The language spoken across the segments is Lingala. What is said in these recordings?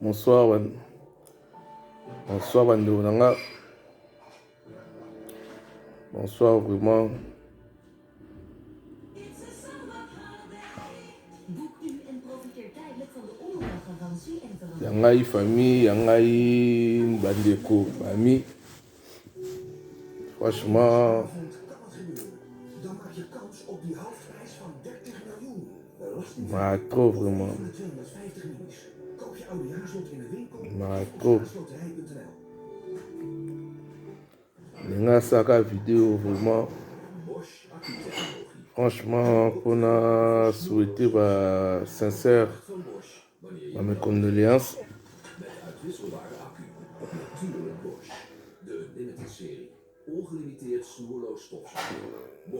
Bonsoir, bonsoir Bando Nanga. Bonsoir vraiment. Yangai famille, Yangai Bandeko, famille. Franchement, maar trop vraiment. Maar trop. Nenga saka vidéo vraiment. Franchement, on a souhaité sincère mes condoléances.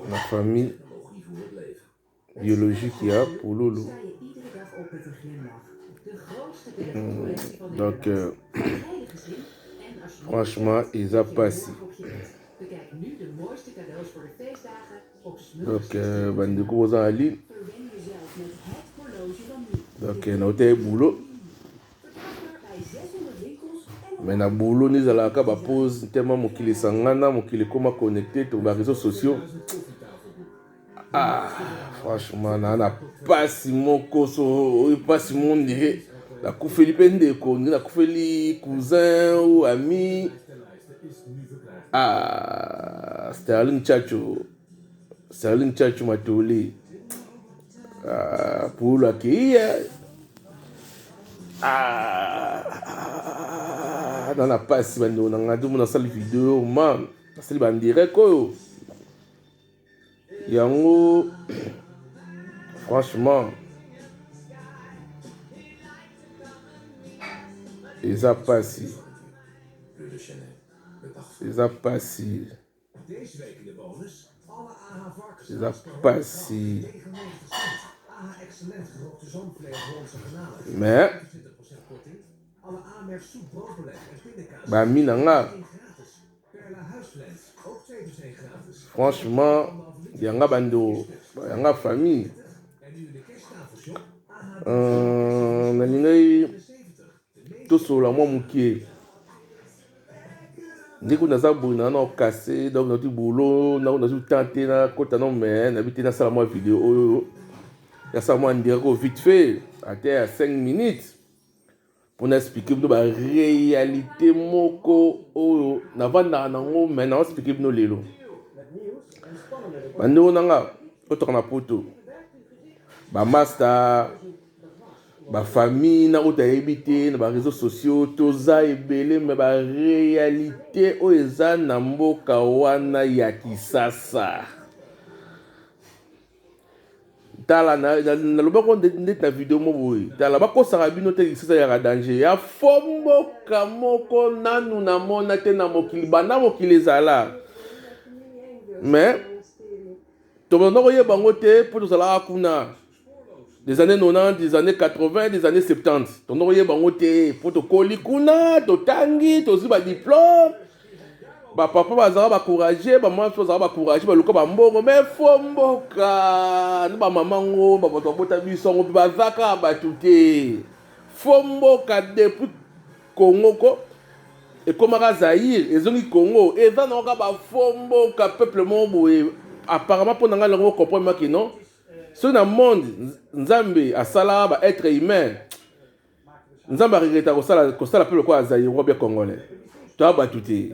La famille biologique qu'il y a pour Lolo. Donc, franchement, ils ont passé. Donc, Bandeko aux Ali. Donc, on a été boulot. Mais na boulot, nous allons faire pause tellement mokili sangana, mokili comment connecté sur les réseaux sociaux. Ah, franchement, on a pas si mon coso, pas si mon dirait. La Koufeli Pendeko, la Koufeli cousin ou ami. Ah, Sterling Chacho Matoli. Ah, pour la qui dans la passe, on a tout dans la vidéo, man. C'est en direct. Yango, franchement, ils ont passé. Ils ont passé. Ils ont passé. Mais, Minanga, franchement, Yanga Bando, Yanga famille. Tout sur la moi moukié. Dès qu'on a ça, on a cassé, donc on a du boulot, on a tout tenté, on a habité dans la vidéo. Il y a ça, moi, vite fait, à 5 minutes, pour expliquer la réalité, moko, maintenant, expliquer nos lélo. Bando nanga, autre na poto. Ba master, ba famille na uta habité, na ba réseaux sociaux, toza ebele, mais ba réalité o eza na mboka wana ya kisasa. Tala na lobako ndete na vidéo mo boy. Tala bako sarabino te kisasa ya danger. Ya fombo kamoko nanu na mona te na mokili bana mokili ezala. Mais tobono ye bango te pour tozala kuna des années 90, des années 80, des années 70. Tobono ye bango te pour to koli kuna, to tangi, to ziba diplôme. Ba papa bazara ba courager, ba maman bazara ba courager, ba luka ba mbongo mais fomboka. Ba mamango, ba bota bisongo ba zaka ba tuté. Fomboka depuis Congo et comme Zaïre, et zongi Congo, et dans le ba fomboka peuple mongo apparemment pour nga longo comprendre que non. Sur le monde, Nzambe a sala ba être humain. Nzambe a regretté ko sala peuple quoi Zaïre ou bien congolais. Tu as battuté,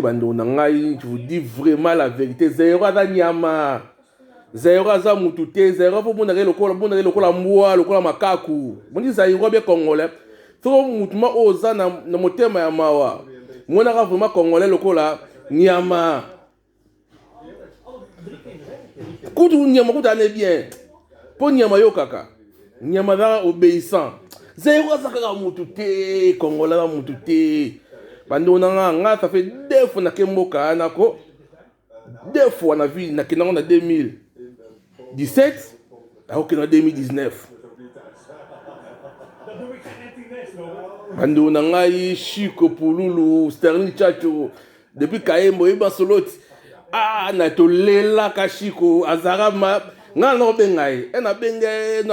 bando nangai, je vous dis vraiment la vérité. Zéro à nyama, zéro à zamutute, zéro pour mon lokola mwa, lokola makaku. Mon dit zéro bien congolais. Trop moutuma oza na motema ya mawa. Mon ara vraiment congolais lokola nyama. Kutu nyama kutu ane bien. Po nyama yo kaka. Nyama da obéissant. Zéro à zakaka moutute, congolais da moutute. Bando nga ça fait 2 fois na kemboka nako 2 fois na vie na kinango na 2000 17 aokende na 2019 bandeko na ngai Chico Pululu Sterling Chacho depuis Kayembo yeba soloti na tolelaka Chico azara ma nga no bengai na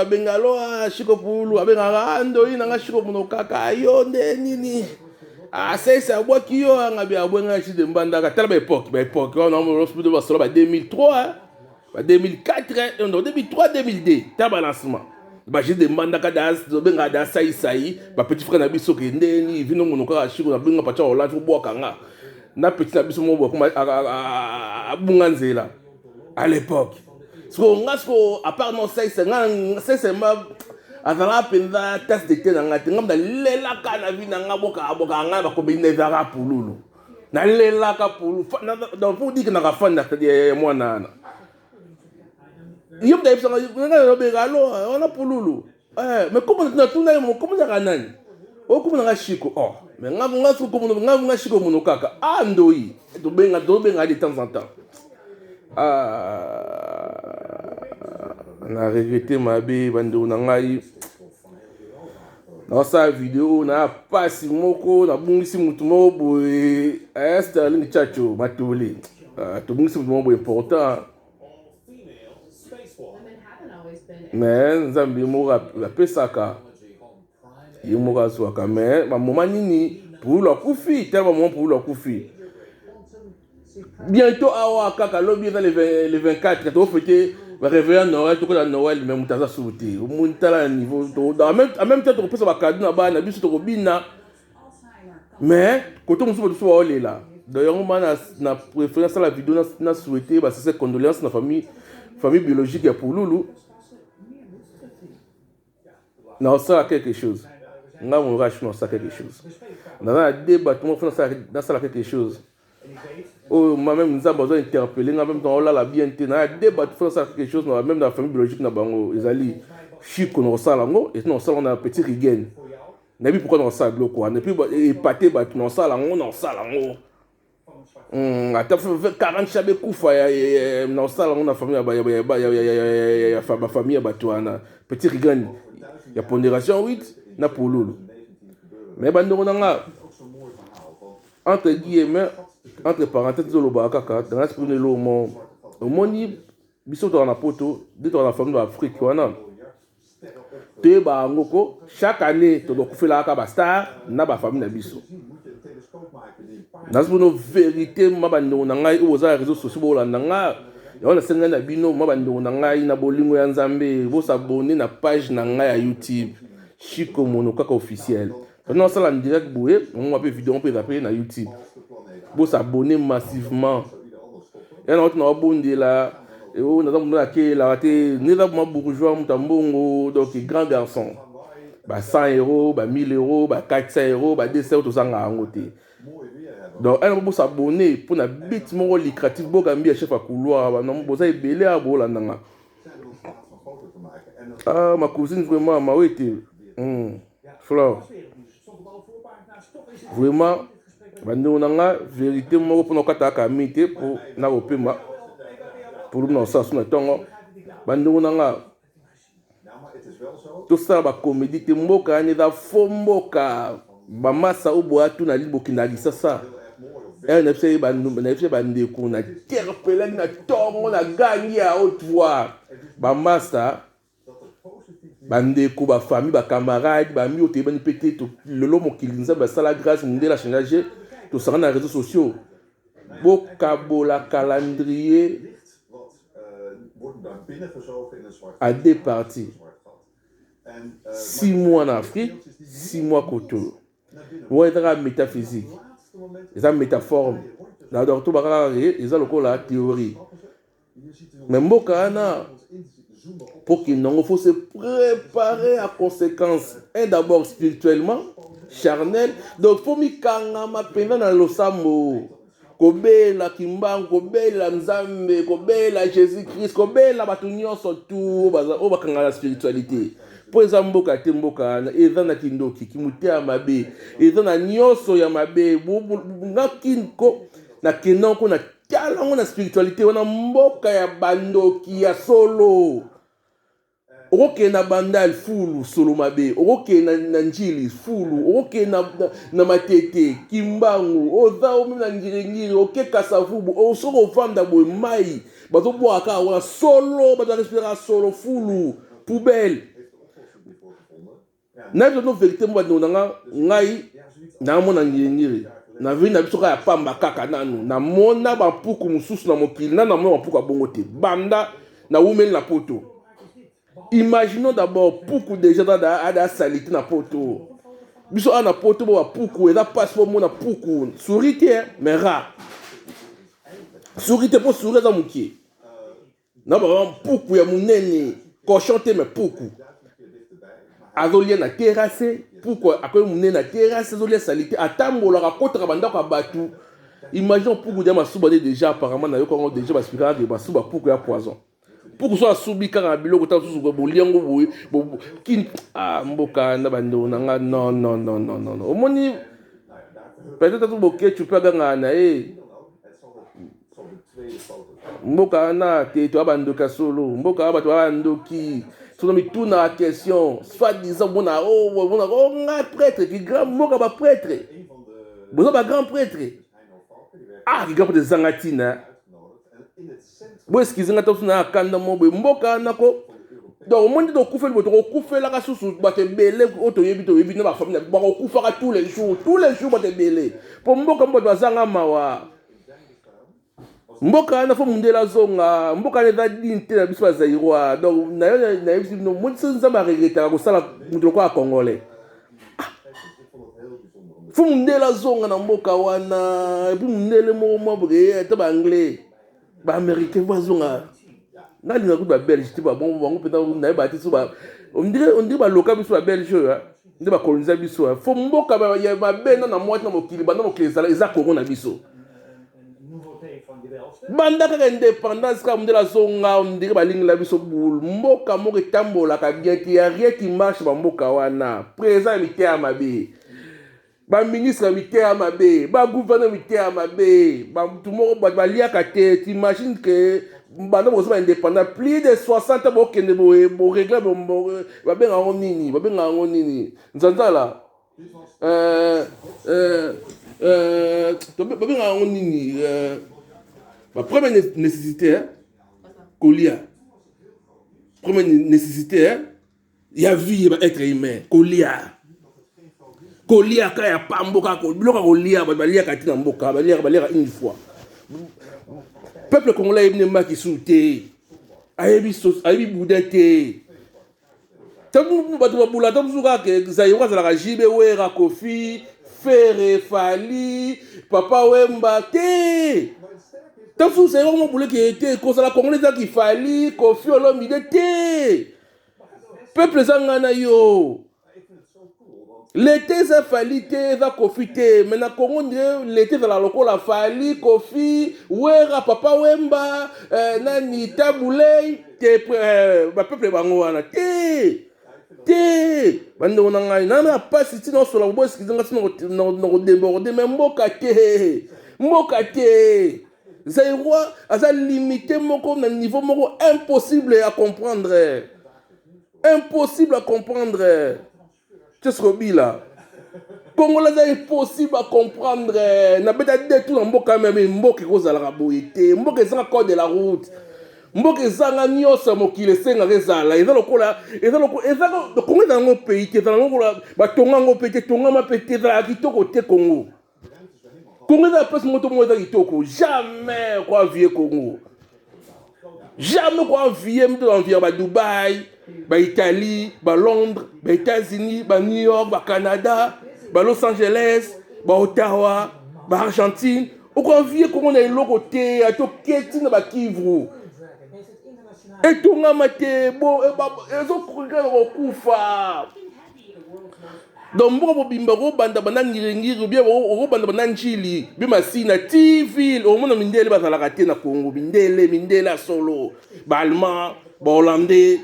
benga lo Chico Pululu abenga ndo ina nga Chico muno kaka yo nde nini sasa bwaki yo nga bia bwenga chi de mbanda ka tala ba époque on a mo de basolo ba 2003 ba 2004 on 2003 2002 ta balancement ba chi de mbanda ka das do benga da sai ba petit frère na biso ke ndeni vino muno ka Chico na benga pacha ola to bwaka nga na petit na biso mo bwa kuma bunga nzela à l'époque so à part non sai c'est ma azala penza tasse de thé na ngati ngamda lelaka na vi na ngaboka nga bakobina ezaka Pululu na lelaka Pululu donc pour dire que na kafanda mwana na yobda ipsanga nga no begalo ona Pululu mais comment na tuna mo comment na kanani o comment na Chico mais nga so comment nga Chico muno kaka ndoi to benga de temps en temps na regretté ma bé bando na ngai dans sa vidéo na pasi moko na bungisi mutu moko Sterling Chacho matuli to bungisi mutu moko important mais nzambi moko apesaka ye moko azwaka mais ba moment nini pour la kufi tellement moment pour la kufi bientôt awa kaka lobi dans les 24 to fêter va réveiller Noël to ko na Noël mais mutaza sauter au muntala niveau en même temps to pesa ba cadeau na ba na biso to bina mais koto musu to wa là d'ailleurs moi na préférence la vidéo na souhaiter ba c'est condoléances na famille biologique ya Pululu na ça quelque chose nga mon rache na ça quelque chose dans un débat tout le monde fait ça quelque chose moi-même nous avons besoin d'interpeller en même temps on la bien na débat faire ça quelque chose même dans la famille biologique na bango ezali Chico no sala ngo et non ça on a petit rigen na bi pourquoi on ça bloqué et puis épaté ba non sala ngo ata 40 chabe kufa ya non sala ngo na famille ya famille batuana petit rigen ya pondération 8 na Pululu mais bandongo nga entre guillemets entre parenthèses de l'obaka dans la sprine l'homo omoni biso to na poto de to na famille d'Afrique wana te ba ngoko chaque année to do kufela ka ba star na ba famille na biso na spono vérité mabando na ngai oza réseaux sociaux bolanda nga yona senga na bino mabando na ngai na bolingo ya Nzambe bo s'abonner na page na ngai ya YouTube Chico Mono kaka officiel non ça la direct boué on peut vidéo on peut appeler na YouTube pour s'abonner massivement et on a bondi là et on a dans qui la raté ni là moi bourgeois mutambongo donc grand garçon ba 100 €, ba 1000 €, ba 400 €, ba 200 € to sanga ngote donc elle pour s'abonner pour na bit mon lucratif bo gambi chef à couloir ba non boza ebele a bola nanga ma cousine vraiment ma wete Flore vraiment bando nanga vérité moko pour nokata ka mité pour na opema pour non ça sur tongo bando nanga tout ça ba comédie te mboka ni da fomboka ba masa oboa tu na liboki na lisasa na fse bande ko na terpela na tongo na gangi à haute voix ba masa bande ko ba famille ba camarades ba mi o te bani pété to lelo mokilinza ba sala grâce munde la changer to sanga na réseaux sociaux bokabola calendrier à deux parties 6 mois en Afrique 6 mois Koto ouais dans métaphysique les métaphore la docteur bakari ils ont la théorie mais mboka na pour qu'il n'en faut se préparer à conséquence et d'abord spirituellement charnel donc faut mi kanga mapenda na losambo kobela kimbangu kobela Nzambe kobela Jésus Christ kobela batu nyonso tu baza o bakanga la spiritualité pour ezamboka te mboka na ezana kindoki kimutea mabe ezana nyonso ya mabe ngakinko na kenonko na tala on a spiritualité on a mboka ya bandoki ya solo oke na bandal fulu solo mabe oke na njili fulu oke na matete kimbangu oza omi na ngirengiri oke kasavubu osoko vanda boy mai bazo boaka wana solo bazo respirer solo fulu poubelle na biso vérité mo bando nanga ngai na mona ngirengiri na vi na biso ka ya pamba kaka nanu na mona ba puku mususu na mokili na mona ba puku abongo te banda na umeli na poto. Imaginons d'abord beaucoup de gens dans salité na poto. Biso ana poto bo poukou et da passeport mo na poukou. Sourité mais rare. Sourité pour sourire dans mukie. Na ba poukou ya munene, cochon te mais poukou. Azolia na terrasse, poukou akoy munene na terrasse, azolia salité atambola ka kotra banda ka batu. Imaginons poukou de masuba déjà apparemment na yo ko déjà ba spikara de masuba poukou ya poison. Pour que soit soubi quand biloko ta sous boliango boy kin mboka na bando nanga non omoni peut-être tout boké tu peux ganga na mboka na te to bando ka solo mboka ba to bando ki tout mi tout na question soit disant bona nga prêtre qui grand mboka ba prêtre bozo ba grand prêtre qui grand prêtre zangatina. Bo eskizinga tofu na kanda mobo mboka nako donc monde do kufeli boto kufela ka susu bate belé oto yebi na ba famille ba kufaka tous les jours bate belé po mboka mboto bazanga mawa mboka na fo mundela zonga mboka ne da dinte na biso zairwa donc na yebi no monde sinza ba regreta ko sala muto ko congolais fo mundela zonga na mboka wana et puis mundele mo bre ta ba anglais ba américain bazonga ngali na kuba belge tiba bon peta na ba tiso ba on dirait ba loka biso ba belge ndi ba coloniser biso fo mboka ba ya ba bena na moite na mokili banda mokili za corona biso banda ka indépendance ka mundela zonga on dirait ba lingla biso bul mboka moko tambola ka bien ki ya rien qui marche ba mboka wana président militaire mabe ba ministre militaire mabe ba gouverneur militaire mabe ba tout monde ba liaka te t'imagines que banda bo so indépendant plus de 60 bo kende bo régler ba benga nini nzanzala to ba benga nini ba première nécessité kolia première nécessité ya vie ba être humain kolia kaya pamboka ko bloka kolia balia katina mboka balia une fois peuple congolais ibne maki souté ayebi boudete tabu batu babula tabu suka ke zaïwa za la jibe wera kofi fere fali papa wemba te tabu c'est vraiment boule qui était ko la congolais qui fali kofi olomide te peuple zangana yo l'été ça fali te ça kofi te mais na Congo l'été ça la lokola fali kofi wera papa wemba nani tabulei te ba peuple bango wana te bando na ngai na pas si no so la bo eskizanga no déborder mais mboka te zairwa aza limité moko na niveau moko impossible à comprendre Tchesrobila. Congolais est impossible à comprendre. Na beta de tout en mboka même mboka kozala raboité. Mboka ezanga code de la route. Mboka ezanga nyosa mokile senga rezala. Ezalokola Congo dans mon pays, ezalokola batonga ngo pété tonga ma pété za kitoko te Congo. Congo na place moto mo za kitoko. Jamais quoi vie Congo. Jamais quoi vie mto envie ba Dubaï. Ba Italie, ba Londres, ba États-Unis, ba New York, ba Canada, ba Los Angeles, ba Ottawa, ba Argentine. Au convier qu'on est le côté à tout qu'est-ce ba Kivu. Et tout n'a maté bon et autres progrès kufa. Donc moi bimba ro banda banangiringi bien ro banda bananjili bima sina TV au monde mindele ba la raté na Congo mindele solo ba allemand ba hollandais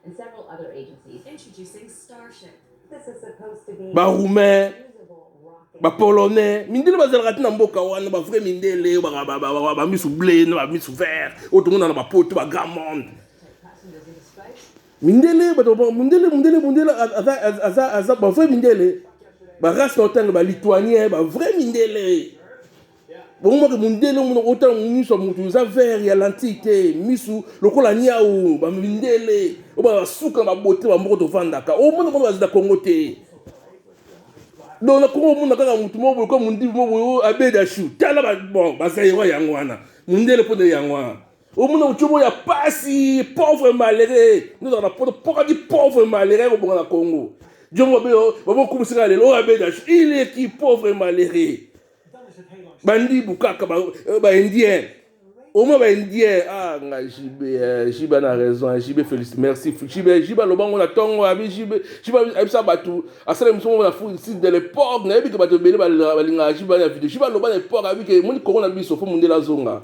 and several other agencies introducing Starship. This is supposed to be ba roumain ba polonais mindele bazalaka te na mboka wana ba vrai mindele ba misu blé na ba misu vert oto mona na ba poto ba grand monde mindele mindele aza ba vrai mindele ba race notang ba lituanien ba vrai mindele bon moi que mindele mon autant misu mutu za vert ya l'antique misu lokola niau ba mindele o ba suka ba bote ba mboko to vandaka o mona ba za Congo te. Donc na ko mun na kaka mutu mo ko mundi mo abeda shu tala bon bazayewa yangwana mundele po de yangwana o mun na uchomo ya pasi pauvre malheureux nous on a pas dit pauvre malheureux au Congo jomo beo babo kumusika lelo abeda shu il est qui pauvre malheureux bandi bukaka ba indien au moins ba indien ah nga jibe na raison jibe félicite merci jibe lobango na tongo abi jibe abisa batu asale msomo na fu ici de l'époque na ebike batu bele balinga jibe na vidéo jibe loba na époque abi ke moni corona biso fo mundela zonga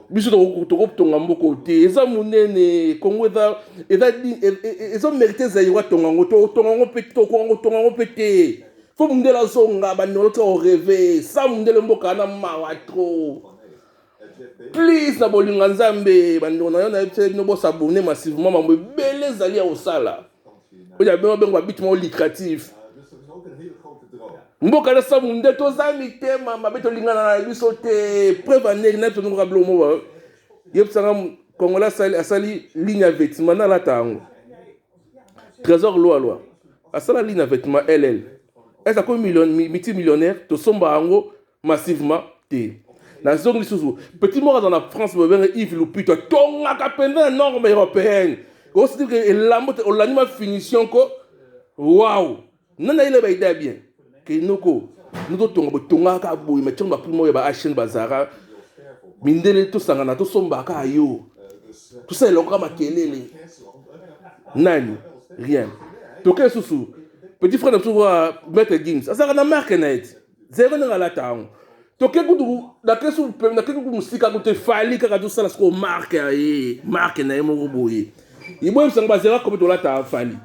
biso to tonga mboko te eza munene Congo eza mérité za yiwa tonga ngo pete fo mundela zonga banolo to rêver sa mundele mboka na mawa trop. Please na bolinga nzambe bando na yo na yebise no bosabone massivement mambo ebele zali ya osala oya bengo ba bitima lucratif mboka na sabu nde toza mitema mabe tolingana na biso te preuve aneri na biso nunga blo mo yebisanga kongola asali ligne ya vêtement na lata yango trésor loi asala ligne ya vêtement LL est-ce que multimillionnaire tosomba yango massivement te. Na zone sous petit mort dans la France Yves Lupito tonga penda norme européenne on se dit que l'anima finition ko waouh nana ile ba idée bien que noko nous tonga ka boy mais tonga plus mo ba H bazara mindele to sangana to somba ka yo tout ça le kama kelele nani rien to que sous petit frère de souva mettre Gims ça na marque net zéro na la taon toke kudu na kesu musika kute fali kaka to sala sko marque na yemo boye ibo msanga bazera ko to lata fali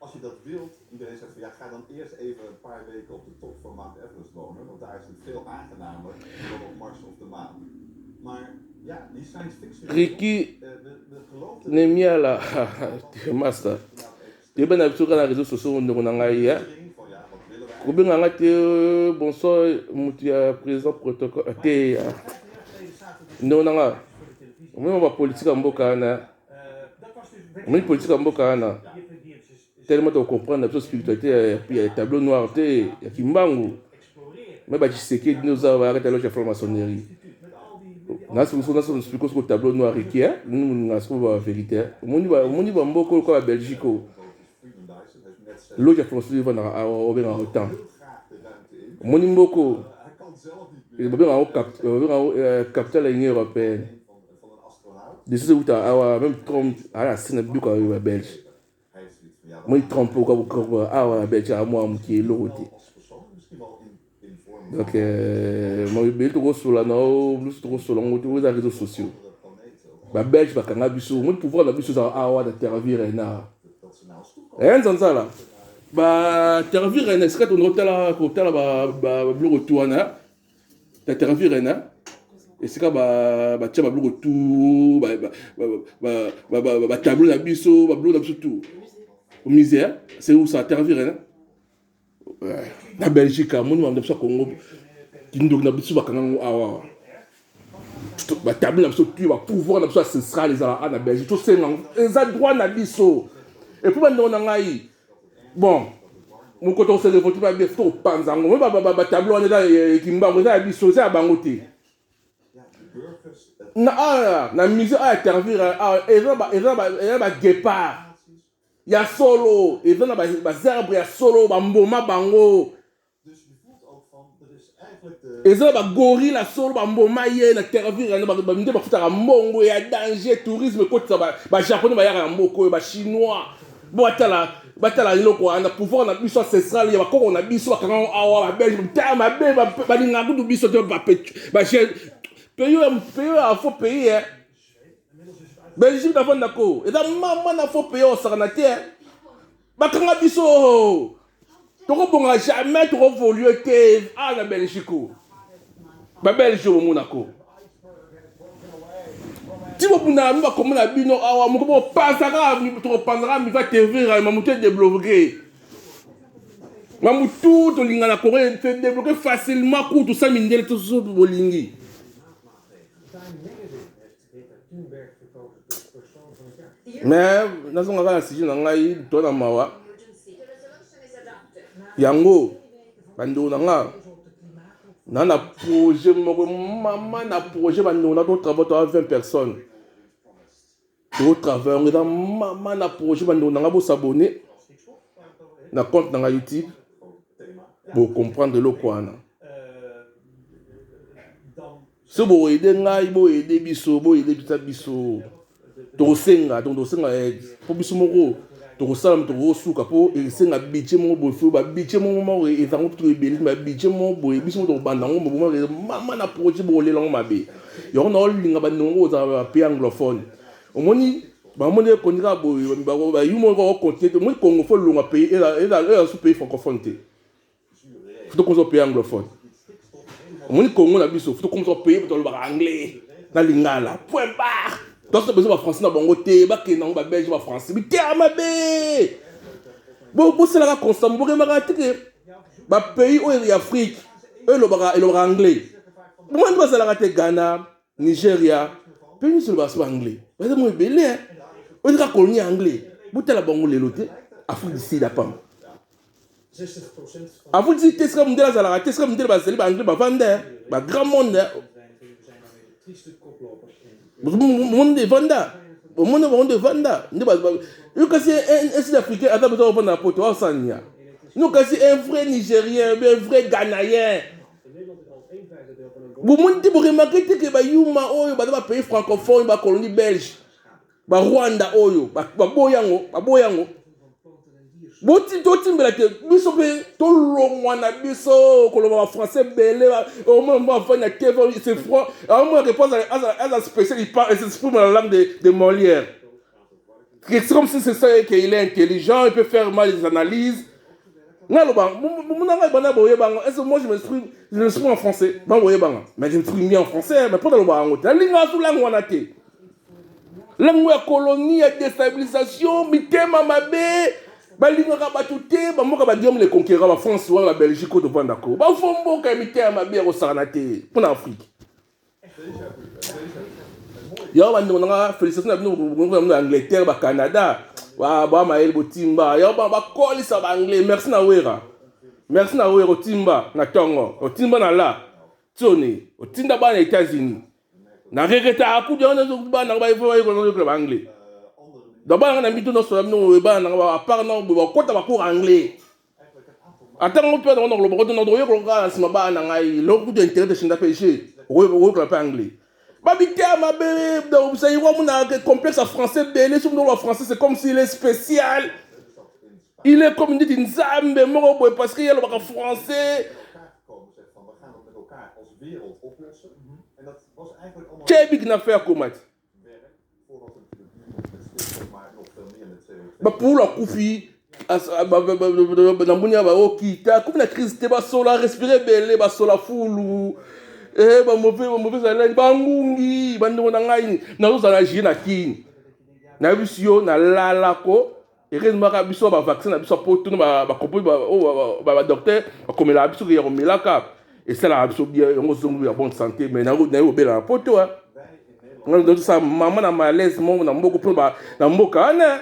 als je dat wilt iedereen zegt van ja ga dan eerst even een paar weken op de top van Mount Everest wonen want daar is het veel aangenamer dan op Mars of de maan maar ja die science fiction Ricky Nemiala master tu ben na sur les réseaux sociaux on ngai ya Kobenga ngate bonsoir mutia président protocole te non nga moi ba politique mboka na moi politique mboka na tellement de comprendre la spiritualité puis il y a tableau noir te ya kimbangu mais ba chiseke nous a arrêté la franc-maçonnerie na so explique ce tableau noir qui est nous na so ba vérité moni ba mboko ko ba Belgique loja francois va na obenga autant moni mboko obenga capital de l'Union européenne des où ta même Trump à la scène du quoi belge moi Trump ko à belge à moi qui est l'autre donc moi be to go sur la no plus to sur les réseaux sociaux ba belge ba kanga biso moi pouvoir la biso à wa de terravir na nzanzala ba terravir na ska to tala ko tala ba blog toana ta terravir na esika ba tia ba blog tout ba tableau na biso ba blog na biso tout au misère c'est où ça terravir na Belgique mon monde de Congo qui ndok na biso ba kanga awa ba tableau na biso tout ba pouvoir na biso ancestral les na Belgique tout c'est ça droit na biso et puis maintenant on a bon mon côté on se révolte pas bien trop panzango mais ba tableau on est là kimbango ça biso ça bangote na musée a intervir ba guépard ya solo et dans ba zerbre ya solo ba mboma bango et ça ba gorilla solo ba mboma ye na intervir na ba minde ba futa mbongo ya danger tourisme côté ba japonais ba ya mboko ba chinois batala iloko ana pouvoir na biso ancestral ya bakoko na biso bakanga awa ba belge tama be ba linga kudu biso te ba pays a faux pays Belgique d'avant nako et da mama na faux pays au sarnaté bakanga biso Tu ne jamais évoluer à la Belgique. La Belgique au Monaco. Si vous avez comme la bino, vous passera, tu reprendras, tu vas te voir, tu vas te débloquer. Tout le Corée fait débloquer facilement pour tout ça, mais tout ça pour Bolingi. Mais dans ce cas-là, si je n'ai pas de mawa, yango, bando nanga, nana projet, maman na projet, bando na ton travail, tu as 20 personnes. Tu travailles, maman na projet, bando nanga pour s'abonner, na compte na YouTube, pour comprendre le quoi. Si vous aidez, vous aidez biso, vous aidez biso. Tosenga donc tosenga pour biso moko tokosalam tokosuka po esenga budget mo bofu ba budget mo mo ezango to ebeli ba budget mo boye biso to bandango mo mama na projet bo lelango mabe yo na olinga ba ndongo za ba pe anglophone omoni ba moni ko ndika boye ba yumo ko continuer mo Congo fo longa pays et sous pays francophone te faut qu'on soit pays anglophone omoni Congo na biso faut qu'on soit pays pour ba anglais na lingala point barre. Donc, tu as besoin de français dans le thé, tu as belge, tu français. Mais tu as ma bé. Bon, c'est la constant. Vous remarquez que le pays où il y a Afrique, eux, ils ont anglais. Moi, je vais aller Ghana, Nigeria, pays où ils sont anglais. Vous avez mon belé. On est colonie anglais. Vous avez la banque de l'autre. Afrique d'ici, la pomme. Afrique d'ici, tu es comme de la Zala, tu es comme de la Zala, anglais, bah, grand monde. Monde vanda monde vanda nous kasi un Sud-Africain a besoin de vendre la pote au Sanya nous kasi un vrai Nigérien un vrai Ghanéen vous montez pour remarquer que ba yuma oyo ba pays francophone ba colonie belge ba Rwanda oyo ba boyango boti totimbela te biso pe to longwa na biso koloba français belé au moins va faire que c'est froid au moins réponse à spécial il parle il s'exprime dans la langue de Molière. C'est comme si c'est ça qu'il est intelligent, il peut faire mal les analyses. Moi je m'exprime en français, mais je m'exprime bien en français, mais pas dans le bas. La langue langue colonie et déstabilisation, mitema mabe. Balinga batute bamoka badiom les conquérants la France ou la Belgique ou de Bandako ba fombo ka mité ma bière au Saranate pour l'Afrique ya bandi on félicitations na Angleterre ba Canada wa ba mael botimba ya ba koli sa ba anglais merci na wera timba na tongo otimba na la toni otinda ba na États-Unis na regeta akudi on ba na ba ba anglais. D'abord, on a mis tout notre à part non, quoi t'as cours anglais. Attends, on peut dans le bureau de notre programme, c'est ma barre, l'autre d'intérêt de Chinda Péché, au anglais. Babita, ma bébé, vous savez, on a un complexe français, belé, sur le français, c'est comme s'il est spécial. Il est comme dit une zambe, parce qu'il y a le français. Quel big affaire comme ça? Pour la koufi na munya ba okita comme la crise te ba sola respirer belé ba sola fulu ba mauvais za lani ba ngungi ba ndo na ngai na zo na jina kini na bisio na lala ko heureusement ka biso ba vaccin na biso poto ba kompo ba docteur ba komela biso ke ya komelaka et ça la biso bien on zongu ya bonne santé mais na yo bela poto hein on ça maman na malaise mon na mboko po ba na mboka ana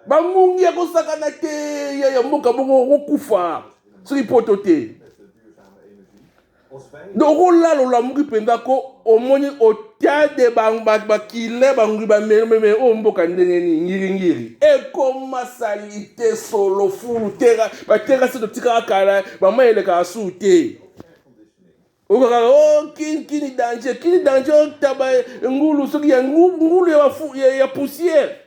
bangungi ya kosakana te ya mboka bongo kokufa soki poto te donc olala olamuki mpenza ko omoni otiade bakile bangungi bameme oyo mboka ndenge nini ngiringiri ekoma salite solo fulu tera batera se totikaka kala mama elekaka su te okaka o kini danger otaba ngulu soki ya ngulu ya poussière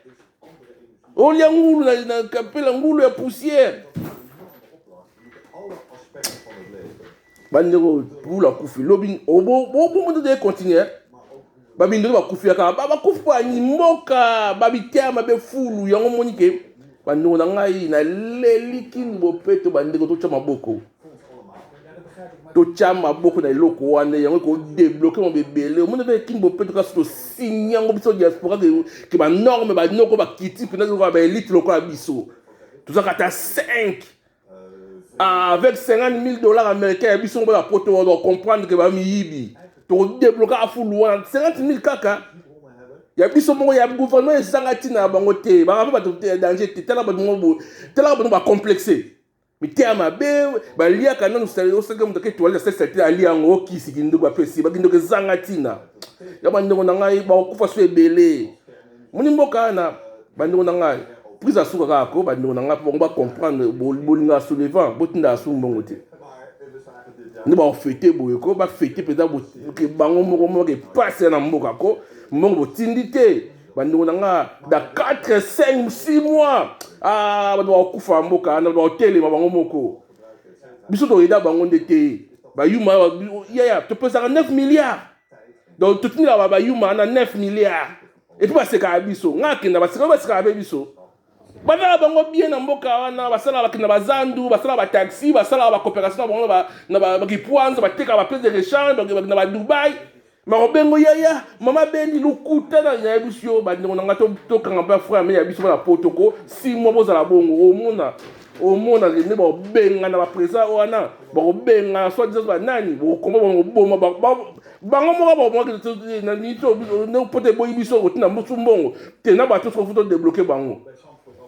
olia ngulu na kapela ngulu ya poussière bandeko pour la kufi lobi obo de continuer babindo ba kufi aka ba kufi pa ni mboka babitia mabe fulu yango monike bandeko na ngai naleli kini bopeto bandeko totya maboko totya maboko na eloko wana yango kodebloke mo bebele omona mpe kini bopeto kasi tosigne yango biso diaspora ke banorme banoko bakiti mpena lokola baélite lokola biso tozaka ata 5 avec 50 000 $ américains ya biso mpo na poto wana comprendre ke bamiyibi tokodebloke afulu wana 50 000 kaka ya biso moko ya gouvernement ezanga ntina na bango te banga mpe bato ya danger te talaka bato bacomplexe mite ya mabe baliaka nanu osenge moto ake toali asesate ali yango okisi kindoko bapesi bakindoko ezanga ntina ya bandeko na ngai bakokufa so ebele moni mboka wana bandeko na ngai prise asuka kaka ko bandeko na ngai mpo bango bacomprendre bolinga soulevant botinda asu mbongo te nde bafete boye ko bafete mpenza bango moko moko epase na mboka ko mbongo botindi te bandeko na nga da 4, 5, 6 mois bato bakokufa mboka wana bakotelema bango moko biso toyeda bango nde te bayuma yaya topesaka 9 milliards donc totindela bayuma wana 9 milliards epuis basekaka biso nga akenda basekaka mpe biso bazala bango bien na mboka wana basala bakenda bazandu basala bataxi basala bacoopération na bango na bakipwanza batekaka baplace de rechange bakenda badubai marobengo yaya mama bendi lukuta na ya biso bandeko na nga tokanga mpe frère me ya biso na potoko 6 mois bozala bongo omona ne babenga na baprésent wana bakobenga soit disant banani bokomba boma bango moko na nito ne pote boyi biso kotina mbusu mbongo te na bato sofuto débloquer bango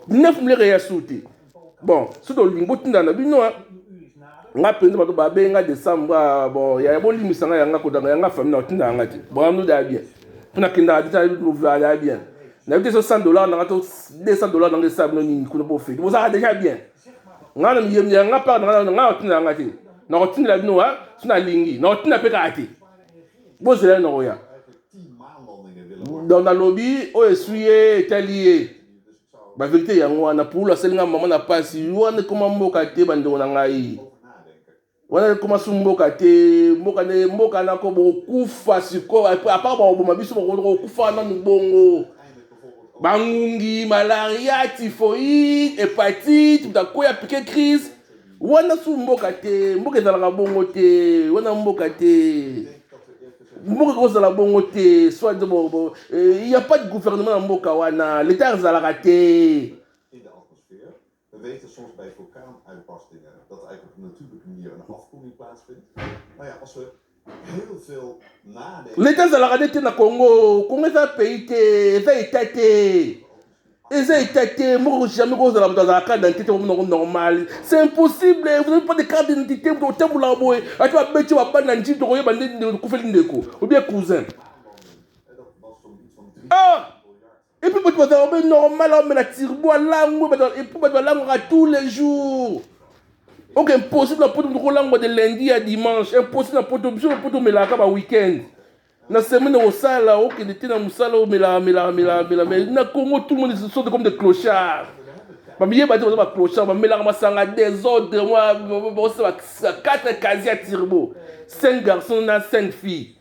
9 milliards ya souti bon soto lingo tinda na bino nga penza bato babenga décembre bon ya bolimisa nga yanga kodanga yanga famille na tinda nga ti bon nous da bien pona kinda ta nouveau bien na bité $100 na to $200 na ngesab no nini kuna po fait vous ça déjà bien nga na miyem ya nga pa nga tinda nga ti na tinda bino wa suna lingi na tinda pe ka ati bozela no ya dans la lobby o essuyer italien ba vérité yango wana pour la selinga maman na pasi wana koma mboka te bandeko na ngai wana koma sumboka te mboka na ko bokufa siko à part ba biso bokufa na mbongo bangungi malaria typhoïde hépatite takoya piqué crise wana sumboka te mboka ezalaka bongo te wana mboka te mboka kozala bongo te soit il y a pas de gouvernement na mboka wana l'état ezalaka te. In de atmosfeer. We weten soms bij vulkaanuitbarstingen dat er eigenlijk op een natuurlijke manier een afkoeling plaatsvindt. Nou ja, als we heel veel nadenken. L'état ezalaka te na Congo eza pays te eza état te. Eza état te moko jamais kozala moto azala carte d'identité normal. C'est impossible, vous n'avez pas de carte d'identité pour otambola boye. Ati babeti babana njini tokoyeba nde kufeli ndeko ou bien cousin. Et puis, tu vas normal, mais la tirbo à langue, et puis, tu vas langue tous les jours. Donc, impossible pour nous langue de lundi à dimanche, impossible pour nous mais la week-end. La semaine au sale, ok, de tina musala, mais na Congo, tout le monde se sort comme des clochards. Ma mie bâti va clochard, mais la masanga désordre, moi, 4 casiers à tirbo, 5 garçons, 5 filles.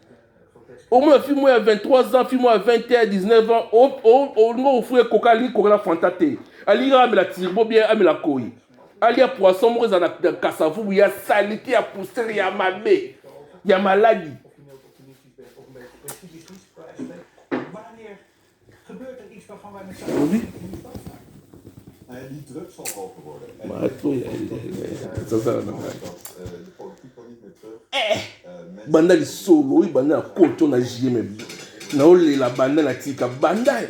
Au moins, fille moi à 23 ans, fille moi à 21, 19 ans, au moins, au frère Kokali, Kokala Fantate. Ali a la tirbo bien, a la koi. Ali a poisson, moi, à la cassavou, il y a salité, il y a poussière, il y a mabé, il y a maladie. Oui. Die druk zal hoger worden. En Maar het is dat de politiek kan niet meer terug. banda li solo, banda na koto na jime. Na ole la banda na tika banda.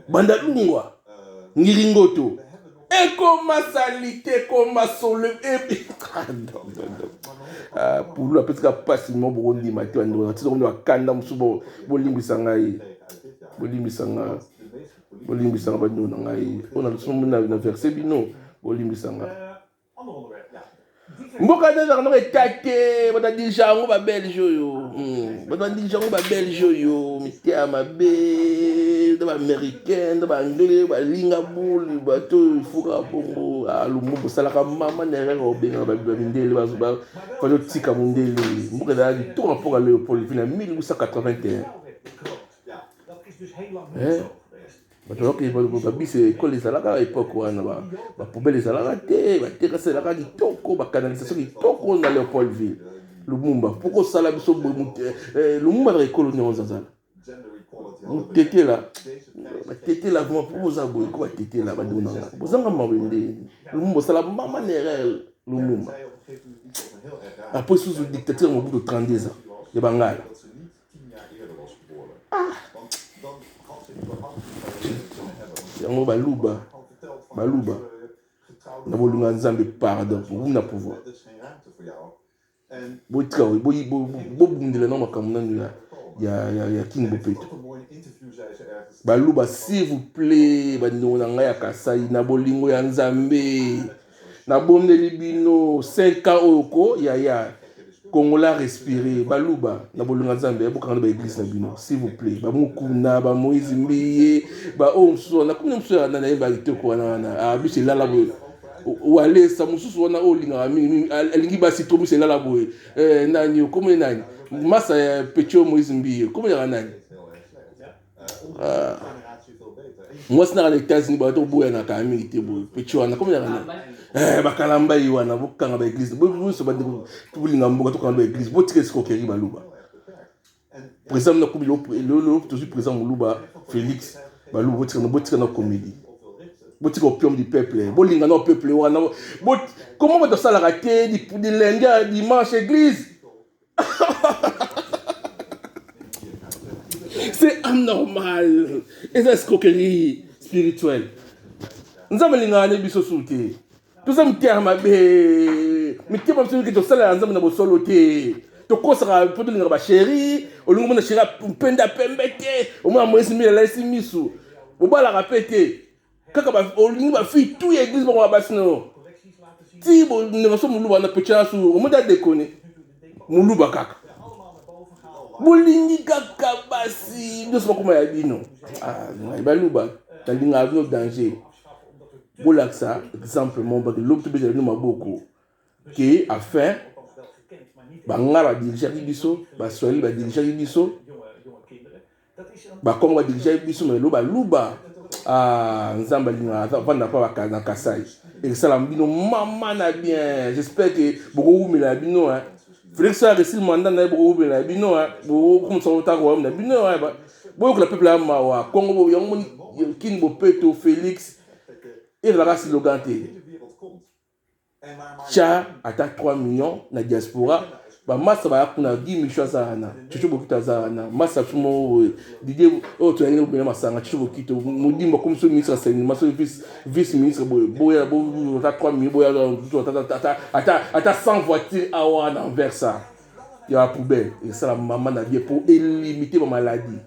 Banda lungwa. Ngiringoto. Ekoma salite, koma solo. Pour la petite passe mo bondi mati ndo tso ndo akanda musubo bolimbisa ngai. Bolimbisa ngai. Bolimbisa ngai bando na ngai. Ona lusumu na verset bino bolimbisa ngai. Mboka neza kana etate bata dijango ba belge yo. Bata dijango ba belge yo, mitia mabe, ba américain, ba anglais, ba linga bulu, bato fuka bongo, lumbu salaka mama nere obenga ba mindele ba fa tika mundele. Mboka da di to rapport à Léopold Vina 1881. Ja, dat is dus heel lang niet zo geweest. babisi ekole ezalaka époque wana bapoubele ezalaka te baterase ezalaka kitoko bacanalisation kitoko na Léopoldville Lumumba poko osala biso Lumumba azaka ekolo nyonso azala motetela batetela vraiment po boza boye ko batetela badonanga bozanga mabende Lumumba osala mama na erreur Lumumba après sous le dictateur au bout de 32 ans de Bangala yango baluba na bolunga nzambe pardon pour vous na pouvoir botika bobundela na makambo nanu ya King Bopeto baluba s'il vous plaît bandingo na ngai ya Kasai na bolingo ya nzambe na bondeli bino 5 ans oko ya Congolais respirer baluba na bolunga nzambe ya bokanga ba église na bino s'il vous plaît ba mukuna ba Moïse Mbiye ba onso na kuna mso na yeba kitoko na biso lala bo wale sa mususu wana olinga mingi alingi ba sitomi se lala bo nani comme nani masa ya Pecho Moïse Mbiye comme ya nani moi c'est dans les États-Unis ba to boya na ka mingi te bo Pecho wana comme ya nani bakalamba yi wana bokanga ba église bo so ba tubulinga mboka to kanga ba église bo tike skokeri baluba président na kubi le toujours président Muluba Félix baluba bo tike na comédie bo tike opium du peuple bolinga na peuple wana bo comment ba to sala raté di lundi à dimanche église c'est anormal et c'est escroquerie spirituelle nzambe lingane biso souté tout ça mterma be mitema biso ke to sala nzambe na bosolo te to kosaka poto linga ba chéri olingo na chéri penda pembete o mwa mwesi mi la simisu o bala rapete kaka ba olingo ba fi tout église ba basino ti bo ne so muluba na pecha su o mo da déconner muluba kaka bolingi kaka basi ndoso bakoma ya bino baluba talinga avino danger bolaksa exemple mon bak l'autre be no maboko ke afin banga ba diriger biso ba soali ba diriger biso ba comme ba diriger biso mais lo ba luba nzamba linga vanda pa ba na Kasai et ça la bino mama na bien j'espère que beaucoup mais la bino hein Félix a reçu le mandat na beaucoup mais la bino hein beaucoup comme ça autant ko na bino hein beaucoup le peuple a mawa Congo yango King Bopeto Félix et la race logante cha attaque 3 millions na diaspora ba massa ba kuna 10 millions sana chicho bokita sana massa tumo didie o to yango bena masanga chicho bokito mudimba comme so ministre c'est maso vice ministre boya bo ta 3 millions boya ata 100 voitures à wana envers ça il y a la poubelle et ça la maman na bien pour limiter ma maladie